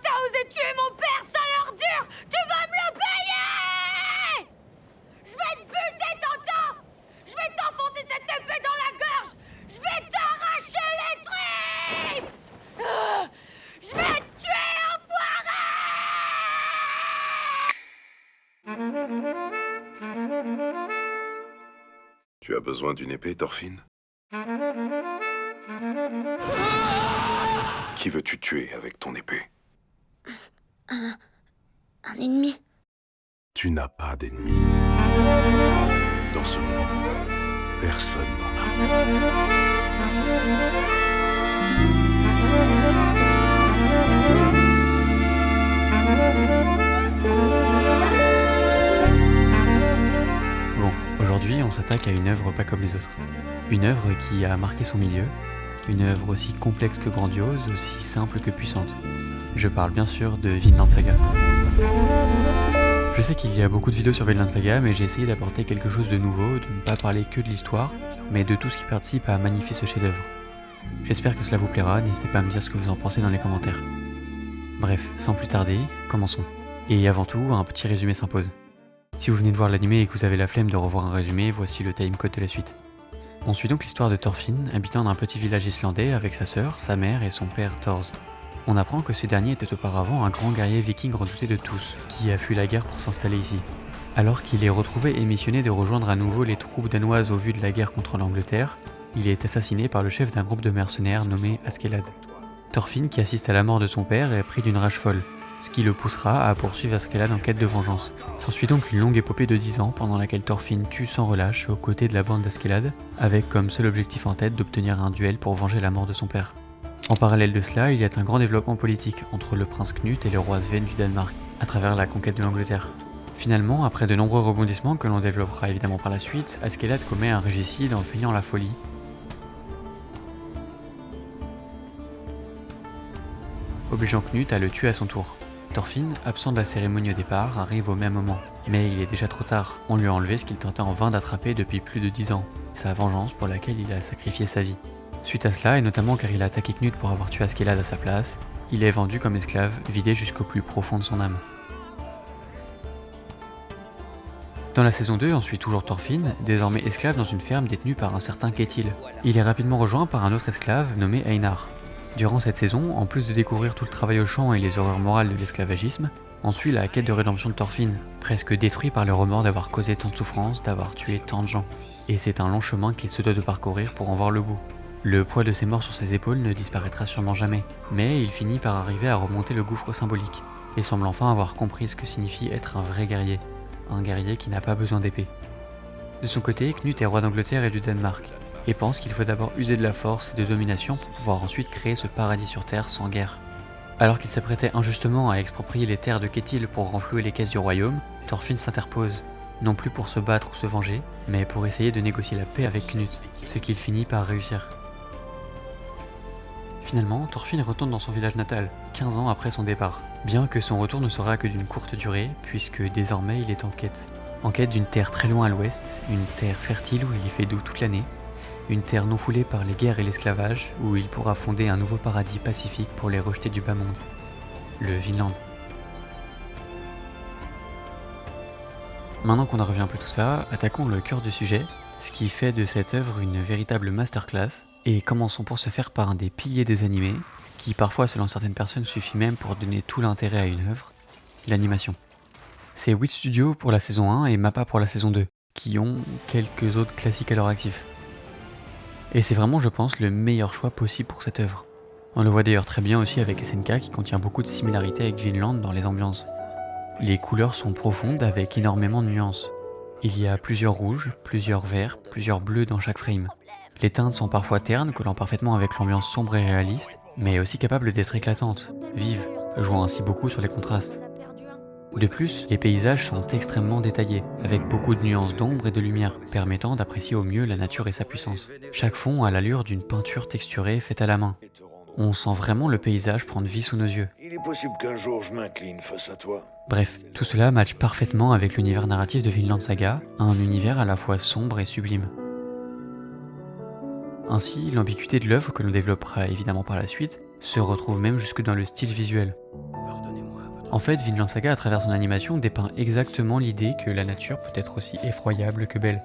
t'as osé tuer mon père, sale ordure! Tu vas me le payer! Je vais te buter, Tintin! Je vais t'enfoncer cette épée dans la gorge! Je vais t'arracher les tripes! Je vais te tuer, enfoiré! Tu as besoin d'une épée, Thorfinn? Qui veux-tu tuer avec ton épée? Un ennemi. Tu n'as pas d'ennemi. Dans ce monde, personne n'en Bon, aujourd'hui on s'attaque à une œuvre pas comme les autres. Une œuvre qui a marqué son milieu, une œuvre aussi complexe que grandiose, aussi simple que puissante. Je parle bien sûr de Vinland Saga. Je sais qu'il y a beaucoup de vidéos sur Vinland Saga, mais j'ai essayé d'apporter quelque chose de nouveau, de ne pas parler que de l'histoire, mais de tout ce qui participe à magnifier ce chef-d'œuvre. J'espère que cela vous plaira, n'hésitez pas à me dire ce que vous en pensez dans les commentaires. Bref, sans plus tarder, commençons. Et avant tout, un petit résumé s'impose. Si vous venez de voir l'animé et que vous avez la flemme de revoir un résumé, voici le timecode de la suite. On suit donc l'histoire de Thorfinn, habitant d'un petit village islandais avec sa sœur, sa mère et son père Thors. On apprend que ce dernier était auparavant un grand guerrier viking redouté de tous, qui a fui la guerre pour s'installer ici. Alors qu'il est retrouvé et missionné de rejoindre à nouveau les troupes danoises au vu de la guerre contre l'Angleterre, il est assassiné par le chef d'un groupe de mercenaires nommé Askeladd. Thorfinn, qui assiste à la mort de son père, est pris d'une rage folle, ce qui le poussera à poursuivre Askeladd en quête de vengeance. S'ensuit donc une longue épopée de 10 ans pendant laquelle Thorfinn tue sans relâche aux côtés de la bande d'Askeladd, avec comme seul objectif en tête d'obtenir un duel pour venger la mort de son père. En parallèle de cela, il y a un grand développement politique entre le prince Knut et le roi Sven du Danemark, à travers la conquête de l'Angleterre. Finalement, après de nombreux rebondissements que l'on développera évidemment par la suite, Askeladd commet un régicide en feignant la folie, obligeant Knut à le tuer à son tour. Thorfinn, absent de la cérémonie au départ, arrive au même moment. Mais il est déjà trop tard, on lui a enlevé ce qu'il tentait en vain d'attraper depuis plus de 10 ans, sa vengeance pour laquelle il a sacrifié sa vie. Suite à cela, et notamment car il a attaqué Knut pour avoir tué Askeladd à sa place, il est vendu comme esclave, vidé jusqu'au plus profond de son âme. Dans la saison 2, on suit toujours Thorfinn, désormais esclave dans une ferme détenue par un certain Ketil. Il est rapidement rejoint par un autre esclave nommé Einar. Durant cette saison, en plus de découvrir tout le travail au champ et les horreurs morales de l'esclavagisme, on suit la quête de rédemption de Thorfinn, presque détruit par le remords d'avoir causé tant de souffrances, d'avoir tué tant de gens. Et c'est un long chemin qu'il se doit de parcourir pour en voir le bout. Le poids de ses morts sur ses épaules ne disparaîtra sûrement jamais, mais il finit par arriver à remonter le gouffre symbolique, et semble enfin avoir compris ce que signifie être un vrai guerrier, un guerrier qui n'a pas besoin d'épée. De son côté, Knut est roi d'Angleterre et du Danemark, et pense qu'il faut d'abord user de la force et de domination pour pouvoir ensuite créer ce paradis sur terre sans guerre. Alors qu'il s'apprêtait injustement à exproprier les terres de Ketil pour renflouer les caisses du royaume, Thorfinn s'interpose, non plus pour se battre ou se venger, mais pour essayer de négocier la paix avec Knut, ce qu'il finit par réussir. Finalement, Thorfinn retourne dans son village natal, 15 ans après son départ, bien que son retour ne sera que d'une courte durée, puisque désormais il est en quête. En quête d'une terre très loin à l'ouest, une terre fertile où il y fait doux toute l'année, une terre non foulée par les guerres et l'esclavage, où il pourra fonder un nouveau paradis pacifique pour les rejetés du bas monde, le Vinland. Maintenant qu'on a revu un peu tout ça, attaquons le cœur du sujet, ce qui fait de cette œuvre une véritable masterclass, et commençons pour ce faire par un des piliers des animés, qui parfois selon certaines personnes suffit même pour donner tout l'intérêt à une œuvre, l'animation. C'est Wit Studio pour la saison 1 et Mappa pour la saison 2, qui ont quelques autres classiques à leur actif. Et c'est vraiment, je pense, le meilleur choix possible pour cette œuvre. On le voit d'ailleurs très bien aussi avec SNK qui contient beaucoup de similarités avec Vinland dans les ambiances. Les couleurs sont profondes avec énormément de nuances. Il y a plusieurs rouges, plusieurs verts, plusieurs bleus dans chaque frame. Les teintes sont parfois ternes, collant parfaitement avec l'ambiance sombre et réaliste, mais aussi capables d'être éclatantes, vives, jouant ainsi beaucoup sur les contrastes. De plus, les paysages sont extrêmement détaillés, avec beaucoup de nuances d'ombre et de lumière, permettant d'apprécier au mieux la nature et sa puissance. Chaque fond a l'allure d'une peinture texturée faite à la main. On sent vraiment le paysage prendre vie sous nos yeux. Il est possible qu'un jour je m'incline face à toi. Bref, tout cela matche parfaitement avec l'univers narratif de Vinland Saga, un univers à la fois sombre et sublime. Ainsi, l'ambiguïté de l'œuvre, que l'on développera évidemment par la suite, se retrouve même jusque dans le style visuel. En fait, Vinland Saga, à travers son animation, dépeint exactement l'idée que la nature peut être aussi effroyable que belle.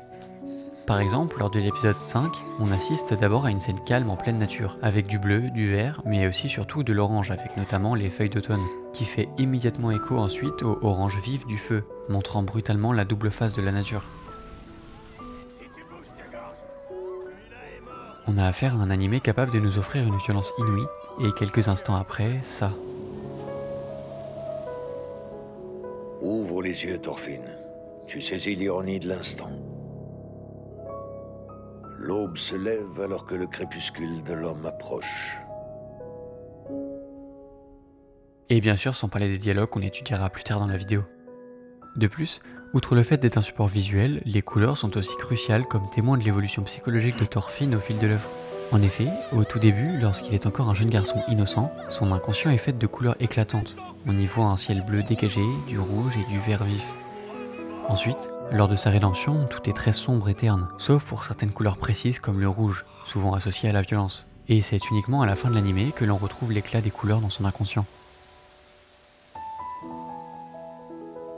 Par exemple, lors de l'épisode 5, on assiste d'abord à une scène calme en pleine nature, avec du bleu, du vert, mais aussi surtout de l'orange, avec notamment les feuilles d'automne, qui fait immédiatement écho ensuite au orange vif du feu, montrant brutalement la double face de la nature. On a affaire à un animé capable de nous offrir une violence inouïe, et quelques instants après, ça. Ouvre les yeux, Thorfinn. Tu saisis l'ironie de l'instant. L'aube se lève alors que le crépuscule de l'homme approche. Et bien sûr, sans parler des dialogues qu'on étudiera plus tard dans la vidéo. De plus, outre le fait d'être un support visuel, les couleurs sont aussi cruciales comme témoins de l'évolution psychologique de Thorfinn au fil de l'œuvre. En effet, au tout début, lorsqu'il est encore un jeune garçon innocent, son inconscient est fait de couleurs éclatantes. On y voit un ciel bleu dégagé, du rouge et du vert vif. Ensuite, lors de sa rédemption, tout est très sombre et terne, sauf pour certaines couleurs précises comme le rouge, souvent associé à la violence. Et c'est uniquement à la fin de l'animé que l'on retrouve l'éclat des couleurs dans son inconscient.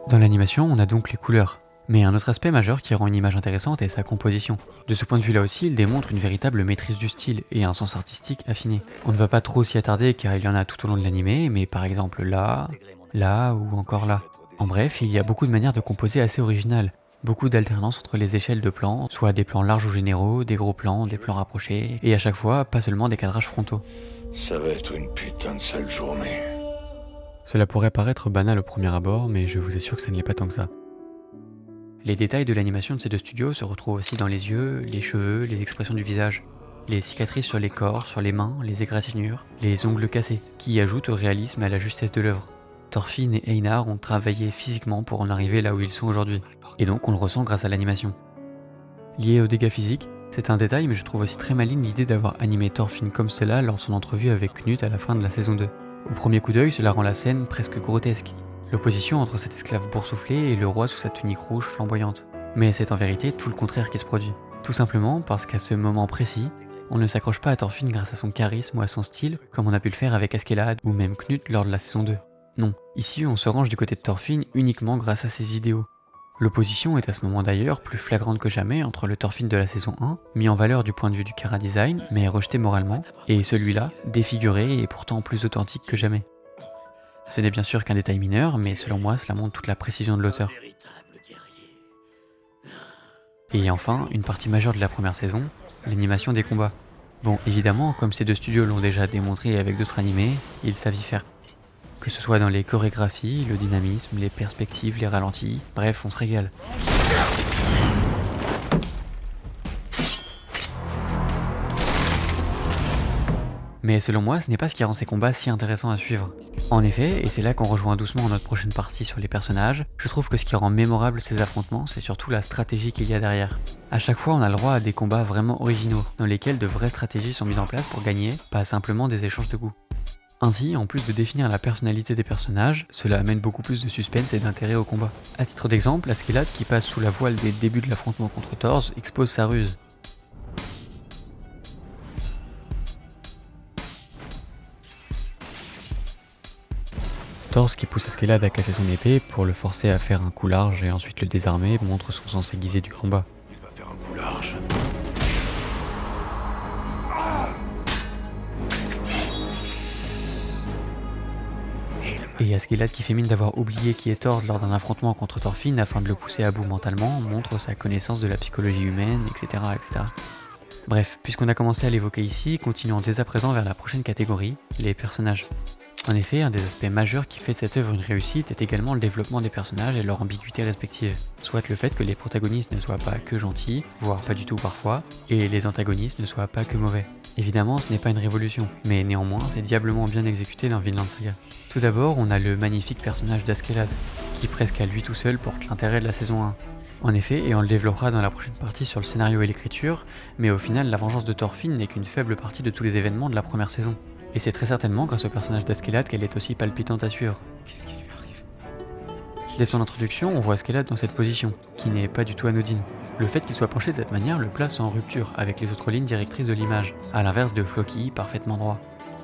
Dans l'animation, on a donc les couleurs. Mais un autre aspect majeur qui rend une image intéressante est sa composition. De ce point de vue-là aussi, il démontre une véritable maîtrise du style et un sens artistique affiné. On ne va pas trop s'y attarder car il y en a tout au long de l'animé, mais par exemple là, là ou encore là. En bref, il y a beaucoup de manières de composer assez originales. Beaucoup d'alternance entre les échelles de plans, soit des plans larges ou généraux, des gros plans, des plans rapprochés, et à chaque fois, pas seulement des cadrages frontaux. Ça va être une putain de sale journée. Cela pourrait paraître banal au premier abord, mais je vous assure que ça ne l'est pas tant que ça. Les détails de l'animation de ces deux studios se retrouvent aussi dans les yeux, les cheveux, les expressions du visage, les cicatrices sur les corps, sur les mains, les égratignures, les ongles cassés, qui ajoutent au réalisme et à la justesse de l'œuvre. Thorfinn et Einar ont travaillé physiquement pour en arriver là où ils sont aujourd'hui, et donc on le ressent grâce à l'animation. Lié aux dégâts physiques, c'est un détail mais je trouve aussi très maligne l'idée d'avoir animé Thorfinn comme cela lors de son entrevue avec Knut à la fin de la saison 2. Au premier coup d'œil, cela rend la scène presque grotesque. L'opposition entre cet esclave boursouflé et le roi sous sa tunique rouge flamboyante. Mais c'est en vérité tout le contraire qui se produit. Tout simplement parce qu'à ce moment précis, on ne s'accroche pas à Thorfinn grâce à son charisme ou à son style, comme on a pu le faire avec Askeladd ou même Knut lors de la saison 2. Non, ici on se range du côté de Thorfinn uniquement grâce à ses idéaux. L'opposition est à ce moment d'ailleurs plus flagrante que jamais entre le Thorfinn de la saison 1, mis en valeur du point de vue du chara-design, mais rejeté moralement, et celui-là, défiguré et pourtant plus authentique que jamais. Ce n'est bien sûr qu'un détail mineur, mais selon moi cela montre toute la précision de l'auteur. Et enfin, une partie majeure de la première saison, l'animation des combats. Bon, évidemment, comme ces deux studios l'ont déjà démontré avec d'autres animés, ils savent y faire. Que ce soit dans les chorégraphies, le dynamisme, les perspectives, les ralentis, bref, on se régale. Mais selon moi, ce n'est pas ce qui rend ces combats si intéressants à suivre. En effet, et c'est là qu'on rejoint doucement notre prochaine partie sur les personnages, je trouve que ce qui rend mémorable ces affrontements, c'est surtout la stratégie qu'il y a derrière. À chaque fois, on a le droit à des combats vraiment originaux, dans lesquels de vraies stratégies sont mises en place pour gagner, pas simplement des échanges de coups. Ainsi, en plus de définir la personnalité des personnages, cela amène beaucoup plus de suspense et d'intérêt au combat. A titre d'exemple, Askeladd, qui passe sous la voile dès le début de l'affrontement contre Thor, expose sa ruse. Thor, qui pousse Askeladd à casser son épée pour le forcer à faire un coup large et ensuite le désarmer, montre son sens aiguisé du combat. Il va faire un coup large. Et Askeladd, qui fait mine d'avoir oublié qui est Thor lors d'un affrontement contre Thorfinn afin de le pousser à bout mentalement, montre sa connaissance de la psychologie humaine, etc. etc. Bref, puisqu'on a commencé à l'évoquer ici, continuons dès à présent vers la prochaine catégorie, les personnages. En effet, un des aspects majeurs qui fait de cette œuvre une réussite est également le développement des personnages et leur ambiguïté respective. Soit le fait que les protagonistes ne soient pas que gentils, voire pas du tout parfois, et les antagonistes ne soient pas que mauvais. Évidemment, ce n'est pas une révolution, mais néanmoins, c'est diablement bien exécuté dans Vinland Saga. Tout d'abord, on a le magnifique personnage d'Askeladd, qui presque à lui tout seul porte l'intérêt de la saison 1. En effet, et on le développera dans la prochaine partie sur le scénario et l'écriture, mais au final, la vengeance de Thorfinn n'est qu'une faible partie de tous les événements de la première saison. Et c'est très certainement grâce au personnage d'Askeladd qu'elle est aussi palpitante à suivre. Qu'est-ce qui lui arrive ? Dès son introduction, on voit Askeladd dans cette position, qui n'est pas du tout anodine. Le fait qu'il soit penché de cette manière le place en rupture avec les autres lignes directrices de l'image, à l'inverse de Floki, parfaitement droit.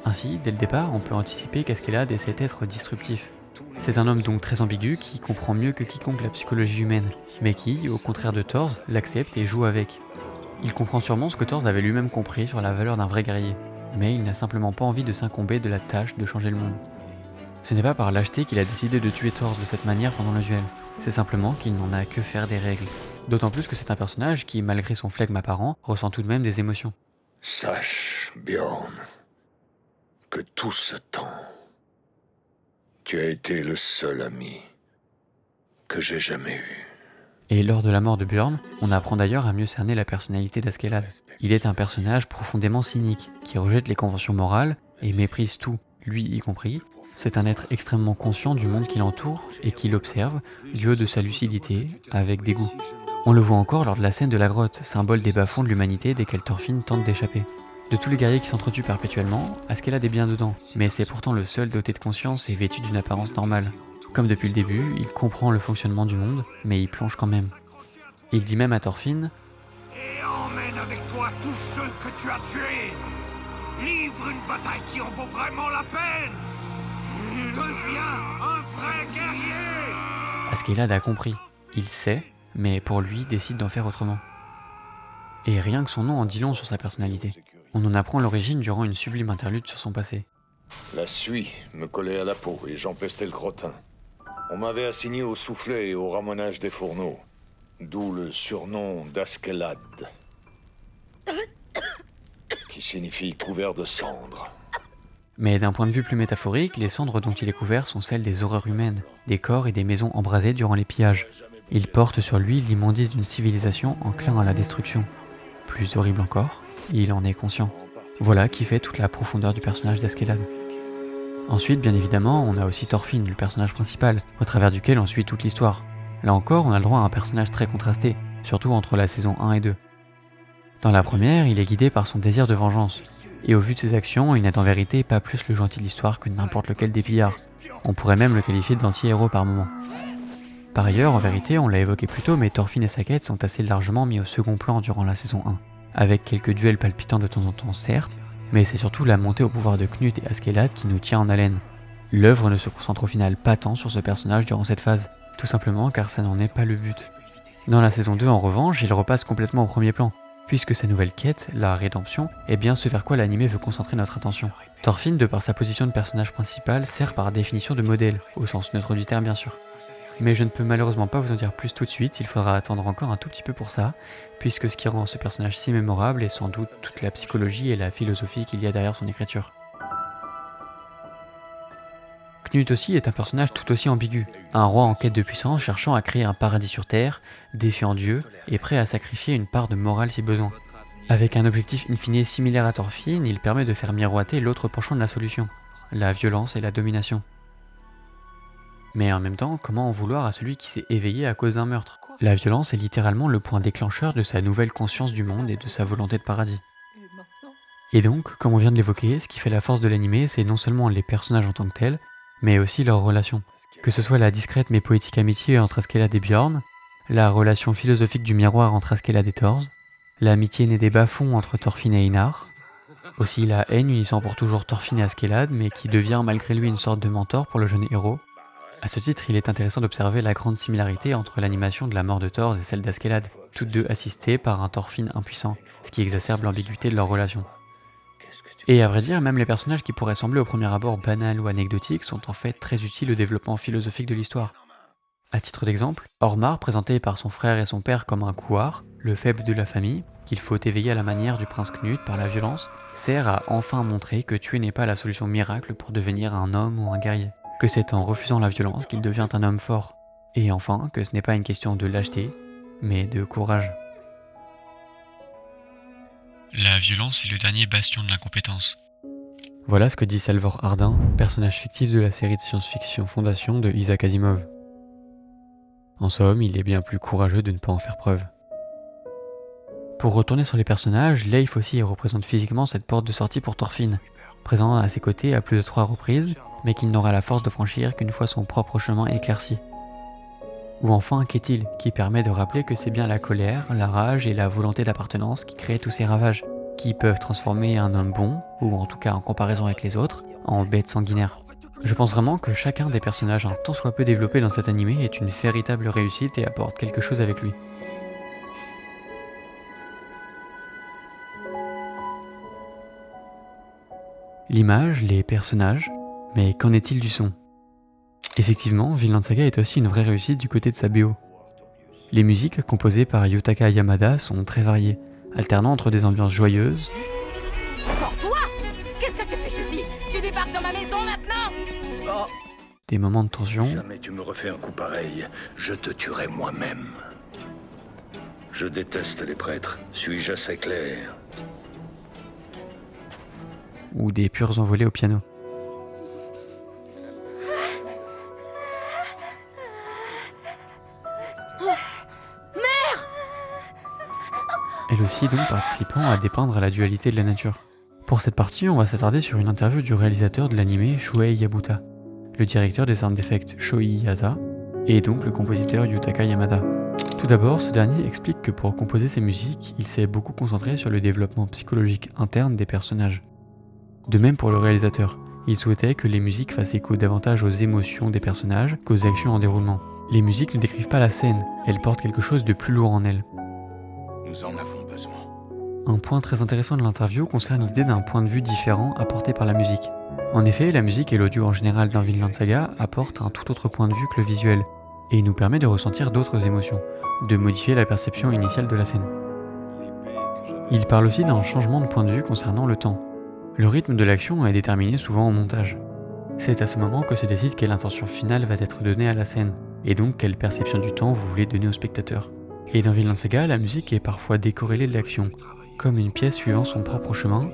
Ainsi, dès le départ, on peut anticiper qu'Askeladd est cet être disruptif. C'est un homme donc très ambigu qui comprend mieux que quiconque la psychologie humaine, mais qui, au contraire de Thors, l'accepte et joue avec. Il comprend sûrement ce que Thors avait lui-même compris sur la valeur d'un vrai guerrier, mais il n'a simplement pas envie de s'incomber de la tâche de changer le monde. Ce n'est pas par lâcheté qu'il a décidé de tuer Thors de cette manière pendant le duel, c'est simplement qu'il n'en a que faire des règles. D'autant plus que c'est un personnage qui, malgré son flegme apparent, ressent tout de même des émotions. Sache, Bjorn, que tout ce temps, tu as été le seul ami que j'ai jamais eu. Et lors de la mort de Bjorn, on apprend d'ailleurs à mieux cerner la personnalité d'Askeladd. Il est un personnage profondément cynique, qui rejette les conventions morales et méprise tout, lui y compris. C'est un être extrêmement conscient du monde qui l'entoure et qui l'observe, du haut de sa lucidité, avec dégoût. On le voit encore lors de la scène de la grotte, symbole des bas-fonds de l'humanité desquels Thorfinn tente d'échapper. De tous les guerriers qui s'entretuent perpétuellement, Askeladd est bien dedans, mais c'est pourtant le seul doté de conscience et vêtu d'une apparence normale. Comme depuis le début, il comprend le fonctionnement du monde, mais il plonge quand même. Il dit même à Thorfinn « Et emmène avec toi tous ceux que tu as tués. Livre une bataille qui en vaut vraiment la peine. Deviens un vrai guerrier !» Askeladd a compris. Il sait, mais pour lui, décide d'en faire autrement. Et rien que son nom en dit long sur sa personnalité. On en apprend l'origine durant une sublime interlude sur son passé. La suie me collait à la peau et j'empestais le crottin. On m'avait assigné au soufflet et au ramonage des fourneaux. D'où le surnom d'Askeladd, qui signifie couvert de cendres. Mais d'un point de vue plus métaphorique, les cendres dont il est couvert sont celles des horreurs humaines, des corps et des maisons embrasées durant les pillages. Il porte sur lui l'immondice d'une civilisation enclin à la destruction. Plus horrible encore, il en est conscient. Voilà qui fait toute la profondeur du personnage d'Askeladd. Ensuite, bien évidemment, on a aussi Thorfinn, le personnage principal, au travers duquel on suit toute l'histoire. Là encore, on a le droit à un personnage très contrasté, surtout entre la saison 1 et 2. Dans la première, il est guidé par son désir de vengeance, et au vu de ses actions, il n'est en vérité pas plus le gentil de l'histoire que n'importe lequel des pillards. On pourrait même le qualifier d'anti-héros par moment. Par ailleurs, en vérité, on l'a évoqué plus tôt, mais Thorfinn et sa quête sont assez largement mis au second plan durant la saison 1, avec quelques duels palpitants de temps en temps certes, mais c'est surtout la montée au pouvoir de Knut et Askeladd qui nous tient en haleine. L'œuvre ne se concentre au final pas tant sur ce personnage durant cette phase, tout simplement car ça n'en est pas le but. Dans la saison 2 en revanche, il repasse complètement au premier plan, puisque sa nouvelle quête, la rédemption, est bien ce vers quoi l'anime veut concentrer notre attention. Thorfinn, de par sa position de personnage principal, sert par définition de modèle, au sens neutre du terme bien sûr. Mais je ne peux malheureusement pas vous en dire plus tout de suite, il faudra attendre encore un tout petit peu pour ça, puisque ce qui rend ce personnage si mémorable est sans doute toute la psychologie et la philosophie qu'il y a derrière son écriture. Knut aussi est un personnage tout aussi ambigu, un roi en quête de puissance cherchant à créer un paradis sur terre, défiant Dieu et prêt à sacrifier une part de morale si besoin. Avec un objectif in fine similaire à Thorfinn, il permet de faire miroiter l'autre penchant de la solution, la violence et la domination. Mais en même temps, comment en vouloir à celui qui s'est éveillé à cause d'un meurtre ? La violence est littéralement le point déclencheur de sa nouvelle conscience du monde et de sa volonté de paradis. Et donc, comme on vient de l'évoquer, ce qui fait la force de l'anime, c'est non seulement les personnages en tant que tels, mais aussi leurs relations. Que ce soit la discrète mais poétique amitié entre Askeladd et Bjorn, la relation philosophique du miroir entre Askeladd et Thors, l'amitié née des bas-fonds entre Thorfinn et Einar, aussi la haine unissant pour toujours Thorfinn et Askeladd, mais qui devient malgré lui une sorte de mentor pour le jeune héros. À ce titre, il est intéressant d'observer la grande similarité entre l'animation de la mort de Thors et celle d'Askeladd, toutes deux assistées par un Thorfinn impuissant, ce qui exacerbe l'ambiguïté de leur relation. Et à vrai dire, même les personnages qui pourraient sembler au premier abord banals ou anecdotiques sont en fait très utiles au développement philosophique de l'histoire. À titre d'exemple, Ormar, présenté par son frère et son père comme un couard, le faible de la famille, qu'il faut éveiller à la manière du prince Knut par la violence, sert à enfin montrer que tuer n'est pas la solution miracle pour devenir un homme ou un guerrier, que c'est en refusant la violence qu'il devient un homme fort, et enfin que ce n'est pas une question de lâcheté, mais de courage. La violence est le dernier bastion de l'incompétence. Voilà ce que dit Salvor Hardin, personnage fictif de la série de science-fiction Fondation de Isaac Asimov. En somme, il est bien plus courageux de ne pas en faire preuve. Pour retourner sur les personnages, Leif aussi représente physiquement cette porte de sortie pour Thorfinn, présent à ses côtés à plus de 3 reprises, mais qu'il n'aura la force de franchir qu'une fois son propre chemin éclairci. Ou enfin Ketil, qui permet de rappeler que c'est bien la colère, la rage et la volonté d'appartenance qui créent tous ces ravages, qui peuvent transformer un homme bon, ou en tout cas en comparaison avec les autres, en bête sanguinaire. Je pense vraiment que chacun des personnages un tant soit peu développés dans cet animé est une véritable réussite et apporte quelque chose avec lui. L'image, les personnages, mais qu'en est-il du son? Effectivement, Vinland Saga est aussi une vraie réussite du côté de sa BO. Les musiques, composées par Yutaka Yamada, sont très variées, alternant entre des ambiances joyeuses, Pour toi? Qu'est-ce que tu fais ici? Tu débarques dans ma maison maintenant? des moments de tension, Jamais tu me refais un coup pareil, je te tuerai moi-même. Je déteste les prêtres, suis-je assez clair? ou des purs envolées au piano. Elle aussi donc participant à dépeindre la dualité de la nature. Pour cette partie, on va s'attarder sur une interview du réalisateur de l'anime Shuei Yabuta, le directeur des sound effects Shoei Yata, et donc le compositeur Yutaka Yamada. Tout d'abord, ce dernier explique que pour composer ses musiques, il s'est beaucoup concentré sur le développement psychologique interne des personnages. De même pour le réalisateur, il souhaitait que les musiques fassent écho davantage aux émotions des personnages qu'aux actions en déroulement. Les musiques ne décrivent pas la scène, elles portent quelque chose de plus lourd en elles. Nous en avons besoin. Un point très intéressant de l'interview concerne l'idée d'un point de vue différent apporté par la musique. En effet, la musique et l'audio en général dans Vinland Saga apportent un tout autre point de vue que le visuel, et nous permet de ressentir d'autres émotions, de modifier la perception initiale de la scène. Il parle aussi d'un changement de point de vue concernant le temps. Le rythme de l'action est déterminé souvent au montage. C'est à ce moment que se décide quelle intention finale va être donnée à la scène, et donc quelle perception du temps vous voulez donner au spectateur. Et dans Vinland Saga, la musique est parfois décorrélée de l'action, comme une pièce suivant son propre chemin,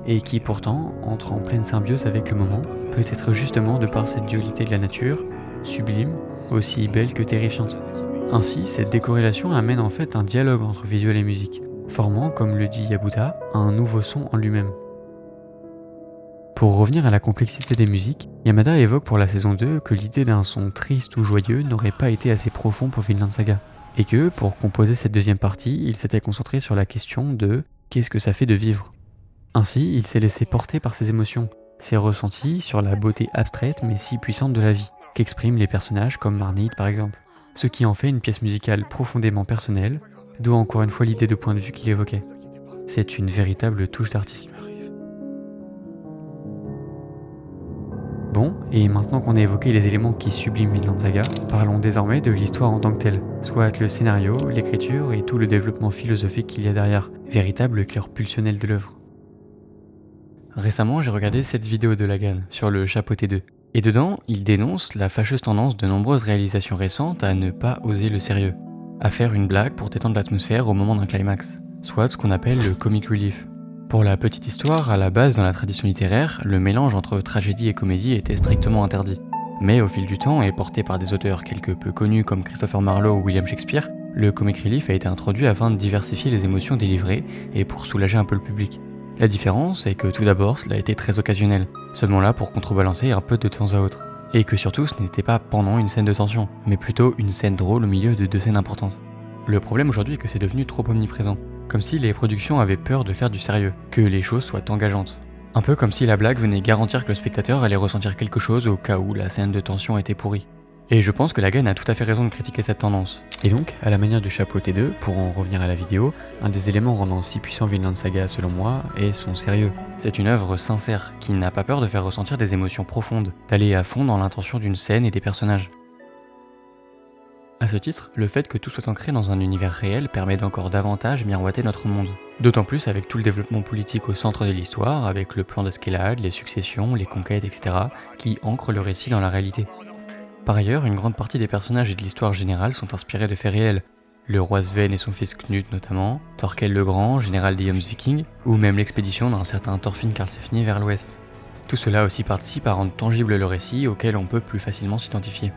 et qui pourtant entre en pleine symbiose avec le moment, peut-être justement de par cette dualité de la nature, sublime, aussi belle que terrifiante. Ainsi, cette décorrélation amène en fait un dialogue entre visuel et musique, formant, comme le dit Yabuta, un nouveau son en lui-même. Pour revenir à la complexité des musiques, Yamada évoque pour la saison 2 que l'idée d'un son triste ou joyeux n'aurait pas été assez profond pour Vinland Saga, et que, pour composer cette deuxième partie, il s'était concentré sur la question de « qu'est-ce que ça fait de vivre ?» Ainsi, il s'est laissé porter par ses émotions, ses ressentis sur la beauté abstraite mais si puissante de la vie, qu'expriment les personnages comme Marnid par exemple. Ce qui en fait une pièce musicale profondément personnelle, d'où encore une fois l'idée de point de vue qu'il évoquait. C'est une véritable touche d'artiste. Bon, et maintenant qu'on a évoqué les éléments qui subliment Vinland Saga, parlons désormais de l'histoire en tant que telle, soit le scénario, l'écriture et tout le développement philosophique qu'il y a derrière, véritable cœur pulsionnel de l'œuvre. Récemment, j'ai regardé cette vidéo de Lagan sur le Chapeauté 2, et dedans, il dénonce la fâcheuse tendance de nombreuses réalisations récentes à ne pas oser le sérieux, à faire une blague pour détendre l'atmosphère au moment d'un climax, soit ce qu'on appelle le comic relief. Pour la petite histoire, à la base dans la tradition littéraire, le mélange entre tragédie et comédie était strictement interdit. Mais au fil du temps, et porté par des auteurs quelque peu connus comme Christopher Marlowe ou William Shakespeare, le comic relief a été introduit afin de diversifier les émotions délivrées et pour soulager un peu le public. La différence est que tout d'abord, cela a été très occasionnel, seulement là pour contrebalancer un peu de temps à autre. Et que surtout, ce n'était pas pendant une scène de tension, mais plutôt une scène drôle au milieu de deux scènes importantes. Le problème aujourd'hui est que c'est devenu trop omniprésent, comme si les productions avaient peur de faire du sérieux, que les choses soient engageantes. Un peu comme si la blague venait garantir que le spectateur allait ressentir quelque chose au cas où la scène de tension était pourrie. Et je pense que Lagan a tout à fait raison de critiquer cette tendance. Et donc, à la manière du Chapeauté 2, pour en revenir à la vidéo, un des éléments rendant si puissant Vinland Saga selon moi est son sérieux. C'est une œuvre sincère, qui n'a pas peur de faire ressentir des émotions profondes, d'aller à fond dans l'intention d'une scène et des personnages. À ce titre, le fait que tout soit ancré dans un univers réel permet d'encore davantage miroiter notre monde. D'autant plus avec tout le développement politique au centre de l'histoire, avec le plan d'escalade, les successions, les conquêtes, etc., qui ancrent le récit dans la réalité. Par ailleurs, une grande partie des personnages et de l'histoire générale sont inspirés de faits réels. Le roi Sven et son fils Knut notamment, Thorkel le Grand, général des Jomsvikings, ou même l'expédition d'un certain Thorfinn Karlsefni vers l'ouest. Tout cela aussi participe à rendre tangible le récit auquel on peut plus facilement s'identifier.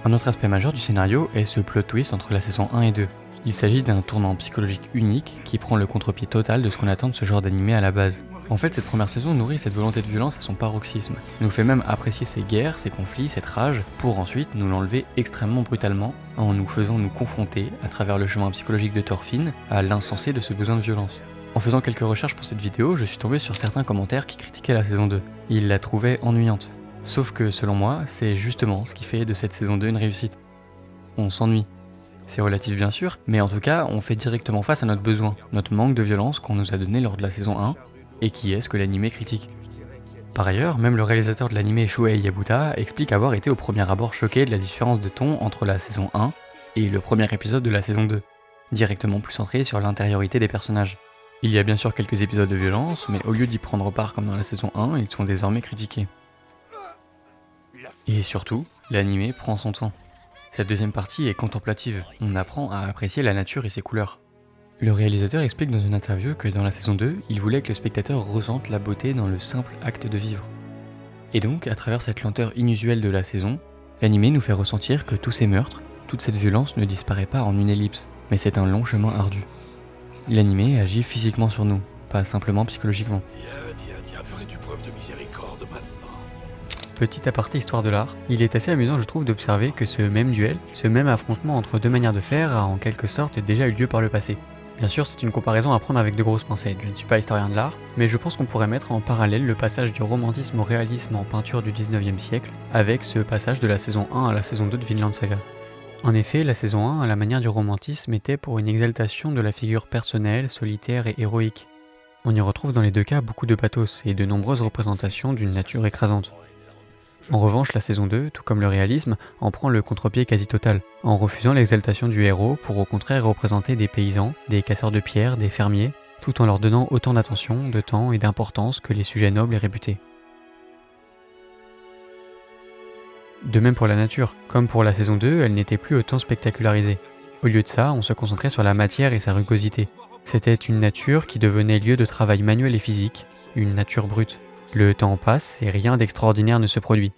Un autre aspect majeur du scénario est ce plot twist entre la saison 1 et 2. Il s'agit d'un tournant psychologique unique qui prend le contre-pied total de ce qu'on attend de ce genre d'animé à la base. En fait, cette première saison nourrit cette volonté de violence à son paroxysme, nous fait même apprécier ces guerres, ces conflits, cette rage, pour ensuite nous l'enlever extrêmement brutalement en nous faisant nous confronter, à travers le chemin psychologique de Thorfinn, à l'insensé de ce besoin de violence. En faisant quelques recherches pour cette vidéo, je suis tombé sur certains commentaires qui critiquaient la saison 2. Ils la trouvaient ennuyante. Sauf que selon moi, c'est justement ce qui fait de cette saison 2 une réussite. On s'ennuie. C'est relatif bien sûr, mais en tout cas, on fait directement face à notre besoin, notre manque de violence qu'on nous a donné lors de la saison 1, et qui est ce que l'anime critique. Par ailleurs, même le réalisateur de l'anime Shuhei Yabuta explique avoir été au premier abord choqué de la différence de ton entre la saison 1 et le premier épisode de la saison 2, directement plus centré sur l'intériorité des personnages. Il y a bien sûr quelques épisodes de violence, mais au lieu d'y prendre part comme dans la saison 1, ils sont désormais critiqués. Et surtout, l'anime prend son temps. Cette deuxième partie est contemplative, on apprend à apprécier la nature et ses couleurs. Le réalisateur explique dans une interview que dans la saison 2, il voulait que le spectateur ressente la beauté dans le simple acte de vivre. Et donc, à travers cette lenteur inusuelle de la saison, l'anime nous fait ressentir que tous ces meurtres, toute cette violence ne disparaît pas en une ellipse, mais c'est un long chemin ardu. L'anime agit physiquement sur nous, pas simplement psychologiquement. Tiens, ferais-tu preuve de miséricorde maintenant? Petit aparté histoire de l'art, il est assez amusant je trouve d'observer que ce même duel, ce même affrontement entre deux manières de faire a en quelque sorte déjà eu lieu par le passé. Bien sûr c'est une comparaison à prendre avec de grosses pincettes, je ne suis pas historien de l'art, mais je pense qu'on pourrait mettre en parallèle le passage du romantisme au réalisme en peinture du 19e siècle avec ce passage de la saison 1 à la saison 2 de Vinland Saga. En effet, la saison 1, à la manière du romantisme, était pour une exaltation de la figure personnelle, solitaire et héroïque. On y retrouve dans les deux cas beaucoup de pathos et de nombreuses représentations d'une nature écrasante. En revanche, la saison 2, tout comme le réalisme, en prend le contre-pied quasi total, en refusant l'exaltation du héros pour au contraire représenter des paysans, des casseurs de pierres, des fermiers, tout en leur donnant autant d'attention, de temps et d'importance que les sujets nobles et réputés. De même pour la nature, comme pour la saison 2, elle n'était plus autant spectacularisée. Au lieu de ça, on se concentrait sur la matière et sa rugosité. C'était une nature qui devenait lieu de travail manuel et physique, une nature brute. Le temps passe et rien d'extraordinaire ne se produit.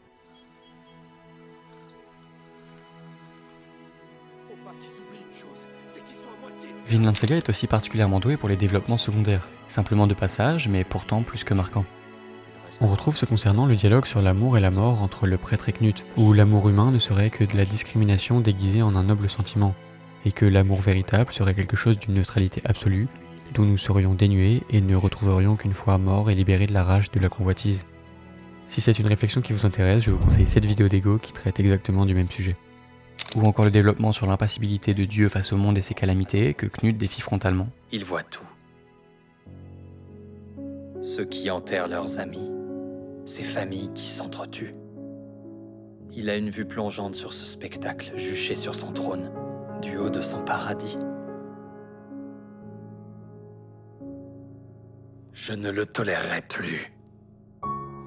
Vinland Saga est aussi particulièrement doué pour les développements secondaires, simplement de passage, mais pourtant plus que marquants. On retrouve ce concernant le dialogue sur l'amour et la mort entre le prêtre et Knut, où l'amour humain ne serait que de la discrimination déguisée en un noble sentiment, et que l'amour véritable serait quelque chose d'une neutralité absolue, dont nous serions dénués et ne retrouverions qu'une fois morts et libérés de la rage de la convoitise. Si c'est une réflexion qui vous intéresse, je vous conseille cette vidéo d'Ego qui traite exactement du même sujet. Ou encore le développement sur l'impassibilité de Dieu face au monde et ses calamités, que Knut défie frontalement. Il voit tout. Ceux qui enterrent leurs amis, ces familles qui s'entretuent. Il a une vue plongeante sur ce spectacle, juché sur son trône, du haut de son paradis. Je ne le tolérerai plus.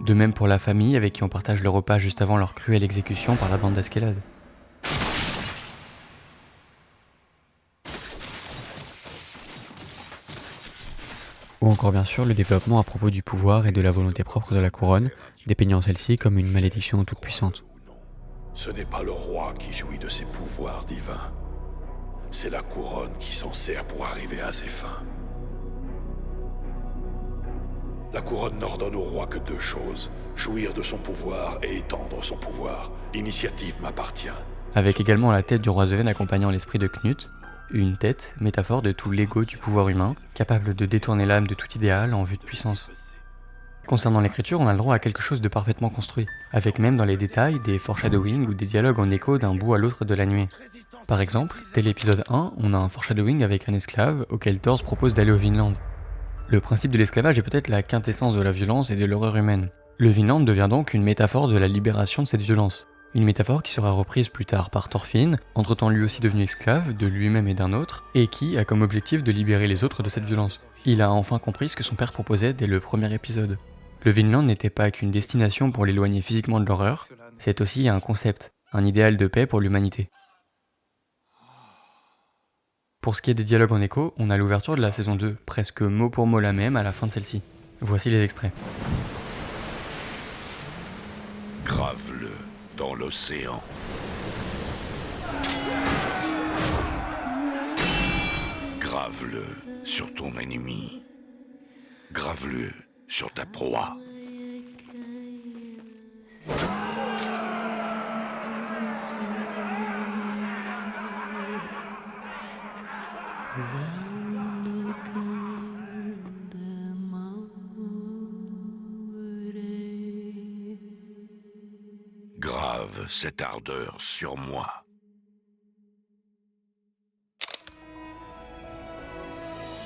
De même pour la famille avec qui on partage le repas juste avant leur cruelle exécution par la bande d'Askelad. Ou encore bien sûr le développement à propos du pouvoir et de la volonté propre de la couronne, dépeignant celle-ci comme une malédiction toute puissante. Ce n'est pas le roi qui jouit de ses pouvoirs divins. C'est la couronne qui s'en sert pour arriver à ses fins. La couronne n'ordonne au roi que deux choses, jouir de son pouvoir et étendre son pouvoir. L'initiative m'appartient. Avec également la tête du roi Sven accompagnant l'esprit de Knut, une tête, métaphore de tout l'ego du pouvoir humain, capable de détourner l'âme de tout idéal en vue de puissance. Concernant l'écriture, on a le droit à quelque chose de parfaitement construit, avec même dans les détails des foreshadowing ou des dialogues en écho d'un bout à l'autre de la nuée. Par exemple, dès l'épisode 1, on a un foreshadowing avec un esclave auquel Thor propose d'aller au Vinland. Le principe de l'esclavage est peut-être la quintessence de la violence et de l'horreur humaine. Le Vinland devient donc une métaphore de la libération de cette violence. Une métaphore qui sera reprise plus tard par Thorfinn, entre-temps lui aussi devenu esclave de lui-même et d'un autre, et qui a comme objectif de libérer les autres de cette violence. Il a enfin compris ce que son père proposait dès le premier épisode. Le Vinland n'était pas qu'une destination pour l'éloigner physiquement de l'horreur, c'est aussi un concept, un idéal de paix pour l'humanité. Pour ce qui est des dialogues en écho, on a l'ouverture de la saison 2, presque mot pour mot la même à la fin de celle-ci. Voici les extraits. Grave-le dans l'océan. Grave-le sur ton ennemi. Grave-le sur ta proie. grave cette ardeur sur moi.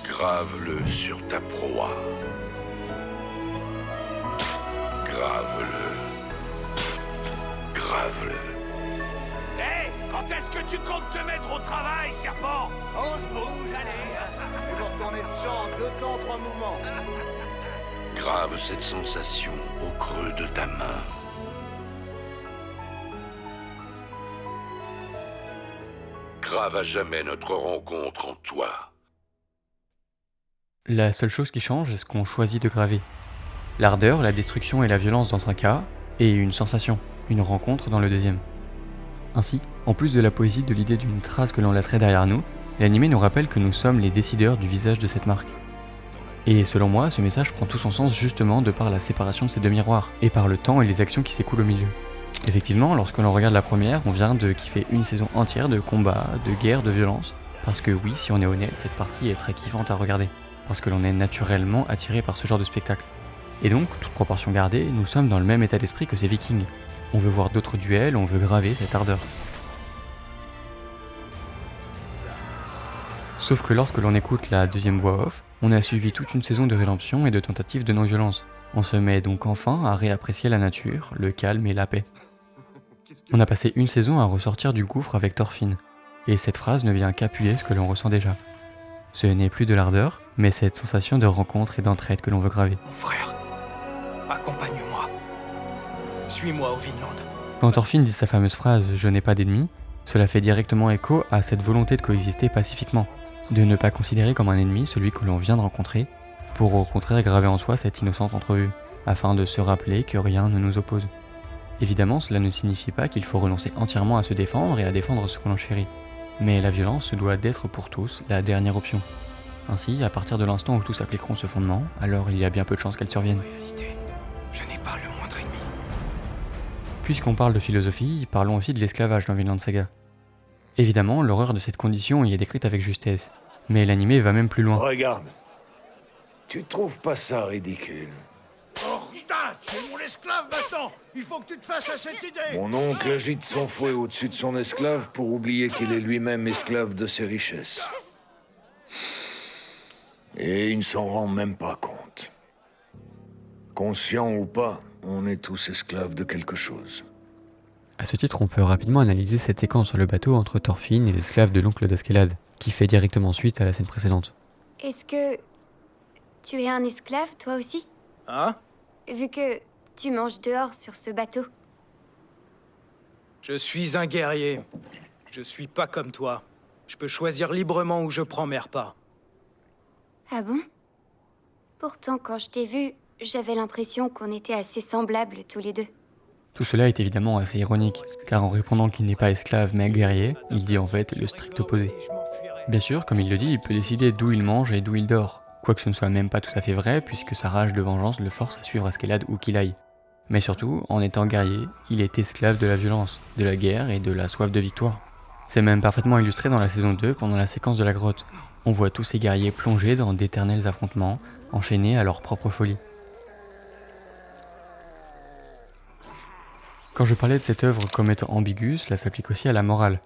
Grave-le sur ta proie. Grave-le. Grave-le. Hé, quand est-ce que tu comptes te mettre au travail, serpent? On se bouge, allez. Et vous retournez ce champ en 2 temps, 3 mouvements. Grave cette sensation au creux de ta main. Grave à jamais notre rencontre en toi. La seule chose qui change est ce qu'on choisit de graver. L'ardeur, la destruction et la violence dans un cas, et une sensation, une rencontre dans le deuxième. Ainsi, en plus de la poésie de l'idée d'une trace que l'on laisserait derrière nous, l'animé nous rappelle que nous sommes les décideurs du visage de cette marque. Et selon moi, ce message prend tout son sens justement de par la séparation de ces deux miroirs, et par le temps et les actions qui s'écoulent au milieu. Effectivement, lorsque l'on regarde la première, on vient de kiffer une saison entière de combats, de guerres, de violence, parce que oui, si on est honnête, cette partie est très kiffante à regarder, parce que l'on est naturellement attiré par ce genre de spectacle. Et donc, toute proportion gardée, nous sommes dans le même état d'esprit que ces vikings. On veut voir d'autres duels, on veut graver cette ardeur. Sauf que lorsque l'on écoute la deuxième voix off, on a suivi toute une saison de rédemption et de tentatives de non-violence. On se met donc enfin à réapprécier la nature, le calme et la paix. On a passé une saison à ressortir du gouffre avec Thorfinn, et cette phrase ne vient qu'appuyer ce que l'on ressent déjà. Ce n'est plus de l'ardeur, mais cette sensation de rencontre et d'entraide que l'on veut graver. Mon frère, accompagne-moi. Suis-moi au Vinland. Quand Thorfinn dit sa fameuse phrase « je n'ai pas d'ennemis », cela fait directement écho à cette volonté de coexister pacifiquement, de ne pas considérer comme un ennemi celui que l'on vient de rencontrer, pour au contraire graver en soi cette innocente entrevue, afin de se rappeler que rien ne nous oppose. Évidemment, cela ne signifie pas qu'il faut renoncer entièrement à se défendre et à défendre ce que l'on chérit, mais la violence doit d'être pour tous la dernière option. Ainsi, à partir de l'instant où tous appliqueront ce fondement, alors il y a bien peu de chances qu'elle survienne. En réalité, je n'ai pas le moindre ennemi. Puisqu'on parle de philosophie, parlons aussi de l'esclavage dans Vinland Saga. Évidemment, l'horreur de cette condition y est décrite avec justesse, mais l'animé va même plus loin. Regarde. Tu trouves pas ça ridicule? Oh, putain, tu es mon esclave maintenant. Il faut que tu te fasses à cette idée. Mon oncle agite son fouet au-dessus de son esclave pour oublier qu'il est lui-même esclave de ses richesses. Et il ne s'en rend même pas compte. Conscient ou pas, on est tous esclaves de quelque chose. À ce titre, on peut rapidement analyser cette séquence sur le bateau entre Thorfinn et l'esclave de l'oncle d'Askeladd, qui fait directement suite à la scène précédente. Est-ce que tu es un esclave, toi aussi? Hein? Vu que tu manges dehors sur ce bateau. Je suis un guerrier. Je suis pas comme toi. Je peux choisir librement où je prends mes repas. Ah bon? Pourtant, quand je t'ai vu, j'avais l'impression qu'on était assez semblables tous les deux. Tout cela est évidemment assez ironique, car en répondant qu'il n'est pas esclave mais guerrier, il dit en fait le strict opposé. Bien sûr, comme il le dit, il peut décider d'où il mange et d'où il dort, quoique ce ne soit même pas tout à fait vrai, puisque sa rage de vengeance le force à suivre Askeladd où qu'il aille. Mais surtout, en étant guerrier, il est esclave de la violence, de la guerre et de la soif de victoire. C'est même parfaitement illustré dans la saison 2 pendant la séquence de la grotte. On voit tous ces guerriers plongés dans d'éternels affrontements, enchaînés à leur propre folie. Quand je parlais de cette œuvre comme étant ambiguë, cela s'applique aussi à la morale.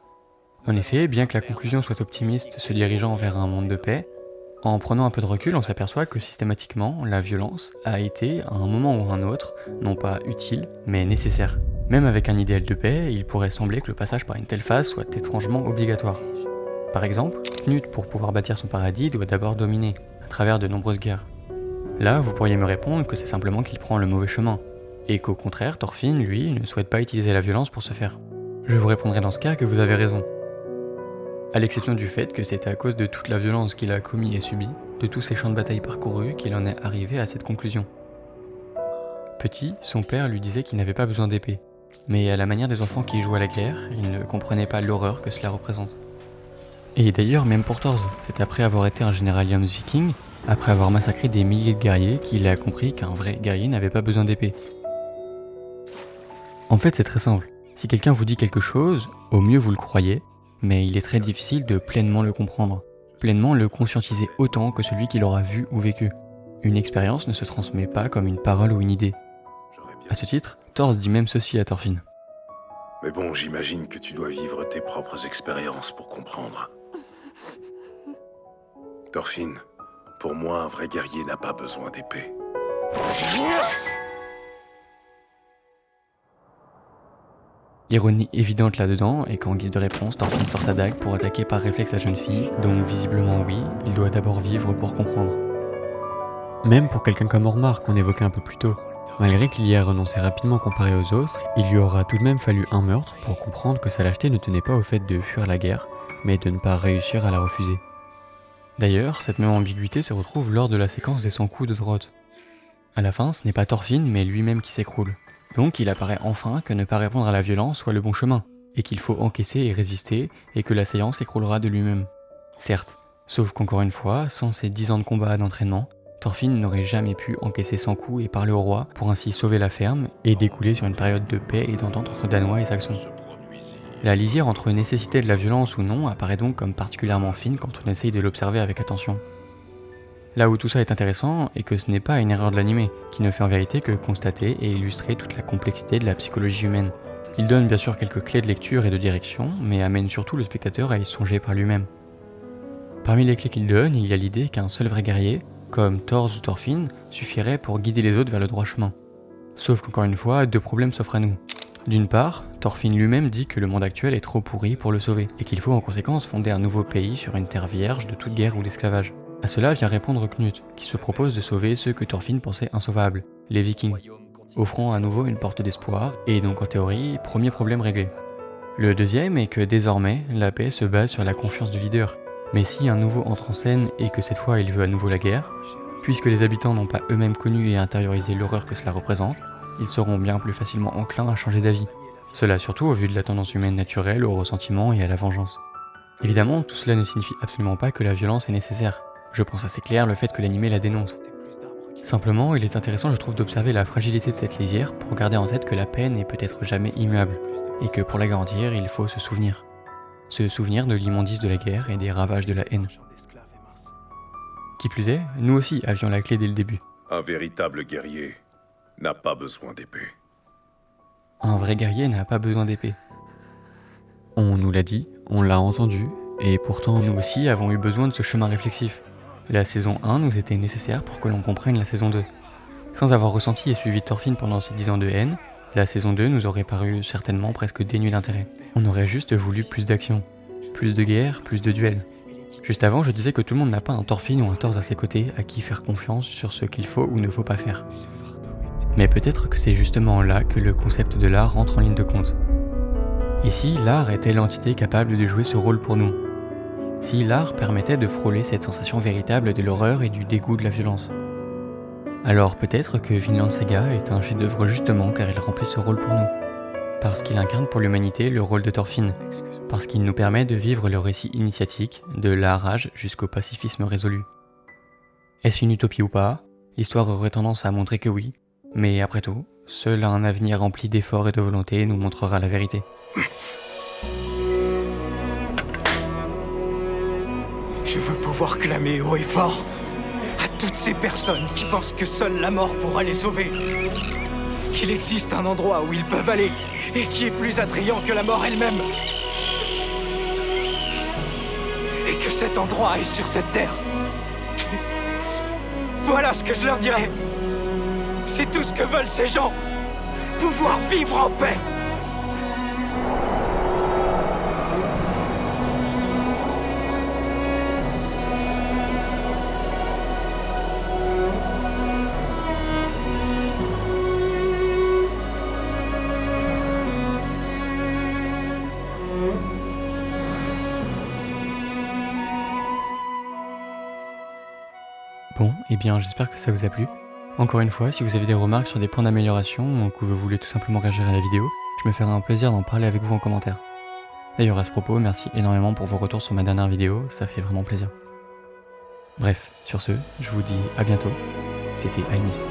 En effet, bien que la conclusion soit optimiste se dirigeant vers un monde de paix, en prenant un peu de recul, on s'aperçoit que systématiquement, la violence a été, à un moment ou à un autre, non pas utile, mais nécessaire. Même avec un idéal de paix, il pourrait sembler que le passage par une telle phase soit étrangement obligatoire. Par exemple, Knut, pour pouvoir bâtir son paradis, doit d'abord dominer, à travers de nombreuses guerres. Là, vous pourriez me répondre que c'est simplement qu'il prend le mauvais chemin, et qu'au contraire, Thorfinn, lui, ne souhaite pas utiliser la violence pour ce faire. Je vous répondrai dans ce cas que vous avez raison. À l'exception du fait que c'est à cause de toute la violence qu'il a commis et subi, de tous ces champs de bataille parcourus, qu'il en est arrivé à cette conclusion. Petit, son père lui disait qu'il n'avait pas besoin d'épée, mais à la manière des enfants qui jouent à la guerre, il ne comprenait pas l'horreur que cela représente. Et d'ailleurs, même pour Thor, c'est après avoir été un général Jomsviking viking, après avoir massacré des milliers de guerriers, qu'il a compris qu'un vrai guerrier n'avait pas besoin d'épée. En fait, c'est très simple. Si quelqu'un vous dit quelque chose, au mieux vous le croyez, mais il est très difficile de pleinement le comprendre, pleinement le conscientiser autant que celui qui l'aura vu ou vécu. Une expérience ne se transmet pas comme une parole ou une idée. À ce titre, Thor dit même ceci à Thorfinn. Mais bon, j'imagine que tu dois vivre tes propres expériences pour comprendre. Thorfinn, pour moi, un vrai guerrier n'a pas besoin d'épée. L'ironie évidente là-dedans est qu'en guise de réponse, Thorfinn sort sa dague pour attaquer par réflexe la jeune fille, donc visiblement oui, il doit d'abord vivre pour comprendre. Même pour quelqu'un comme Ormar qu'on évoquait un peu plus tôt, malgré qu'il y ait renoncé rapidement comparé aux autres, il lui aura tout de même fallu un meurtre pour comprendre que sa lâcheté ne tenait pas au fait de fuir la guerre, mais de ne pas réussir à la refuser. D'ailleurs, cette même ambiguïté se retrouve lors de la séquence des 100 coups de Droth. À la fin, ce n'est pas Thorfinn, mais lui-même qui s'écroule. Donc il apparaît enfin que ne pas répondre à la violence soit le bon chemin, et qu'il faut encaisser et résister, et que l'assaillant s'écroulera de lui-même. Certes, sauf qu'encore une fois, sans ces 10 ans de combat et d'entraînement, Thorfinn n'aurait jamais pu encaisser 100 coups et parler au roi pour ainsi sauver la ferme et découler sur une période de paix et d'entente entre Danois et Saxons. La lisière entre nécessité de la violence ou non apparaît donc comme particulièrement fine quand on essaye de l'observer avec attention. Là où tout ça est intéressant est que ce n'est pas une erreur de l'animé, qui ne fait en vérité que constater et illustrer toute la complexité de la psychologie humaine. Il donne bien sûr quelques clés de lecture et de direction, mais amène surtout le spectateur à y songer par lui-même. Parmi les clés qu'il donne, il y a l'idée qu'un seul vrai guerrier, comme Thor ou Thorfinn, suffirait pour guider les autres vers le droit chemin. Sauf qu'encore une fois, deux problèmes s'offrent à nous. D'une part, Thorfinn lui-même dit que le monde actuel est trop pourri pour le sauver, et qu'il faut en conséquence fonder un nouveau pays sur une terre vierge de toute guerre ou d'esclavage. À cela vient répondre Knut, qui se propose de sauver ceux que Thorfinn pensait insauvables, les Vikings, offrant à nouveau une porte d'espoir, et donc en théorie, premier problème réglé. Le deuxième est que désormais, la paix se base sur la confiance du leader. Mais si un nouveau entre en scène et que cette fois il veut à nouveau la guerre, puisque les habitants n'ont pas eux-mêmes connu et intériorisé l'horreur que cela représente, ils seront bien plus facilement enclins à changer d'avis. Cela surtout au vu de la tendance humaine naturelle au ressentiment et à la vengeance. Évidemment, tout cela ne signifie absolument pas que la violence est nécessaire. Je pense assez clair le fait que l'animé la dénonce. Simplement, il est intéressant je trouve d'observer la fragilité de cette lisière pour garder en tête que la paix n'est peut-être jamais immuable, et que pour la garantir, il faut se souvenir. Se souvenir de l'immondice de la guerre et des ravages de la haine. Qui plus est, nous aussi avions la clé dès le début. Un véritable guerrier n'a pas besoin d'épée. Un vrai guerrier n'a pas besoin d'épée. On nous l'a dit, on l'a entendu, et pourtant nous aussi avons eu besoin de ce chemin réflexif. La saison 1 nous était nécessaire pour que l'on comprenne la saison 2. Sans avoir ressenti et suivi Thorfinn pendant ces 10 ans de haine, la saison 2 nous aurait paru certainement presque dénuée d'intérêt. On aurait juste voulu plus d'action, plus de guerre, plus de duels. Juste avant, je disais que tout le monde n'a pas un Thorfinn ou un Thor à ses côtés à qui faire confiance sur ce qu'il faut ou ne faut pas faire. Mais peut-être que c'est justement là que le concept de l'art rentre en ligne de compte. Et si l'art était l'entité capable de jouer ce rôle pour nous ? Si l'art permettait de frôler cette sensation véritable de l'horreur et du dégoût de la violence ? Alors peut-être que Vinland Saga est un chef-d'œuvre justement car il remplit ce rôle pour nous. Parce qu'il incarne pour l'humanité le rôle de Thorfinn. Parce qu'il nous permet de vivre le récit initiatique, de la rage jusqu'au pacifisme résolu. Est-ce une utopie ou pas ? L'histoire aurait tendance à montrer que oui. Mais après tout, seul un avenir rempli d'efforts et de volonté nous montrera la vérité. Je veux pouvoir clamer haut et fort à toutes ces personnes qui pensent que seule la mort pourra les sauver. Qu'il existe un endroit où ils peuvent aller et qui est plus attrayant que la mort elle-même. Et que cet endroit est sur cette terre. Voilà ce que je leur dirais. C'est tout ce que veulent ces gens. Pouvoir vivre en paix. Bon, eh bien j'espère que ça vous a plu. Encore une fois, si vous avez des remarques sur des points d'amélioration ou que vous voulez tout simplement réagir à la vidéo, je me ferai un plaisir d'en parler avec vous en commentaire. D'ailleurs à ce propos, merci énormément pour vos retours sur ma dernière vidéo, ça fait vraiment plaisir. Bref, sur ce, je vous dis à bientôt. C'était Aimis.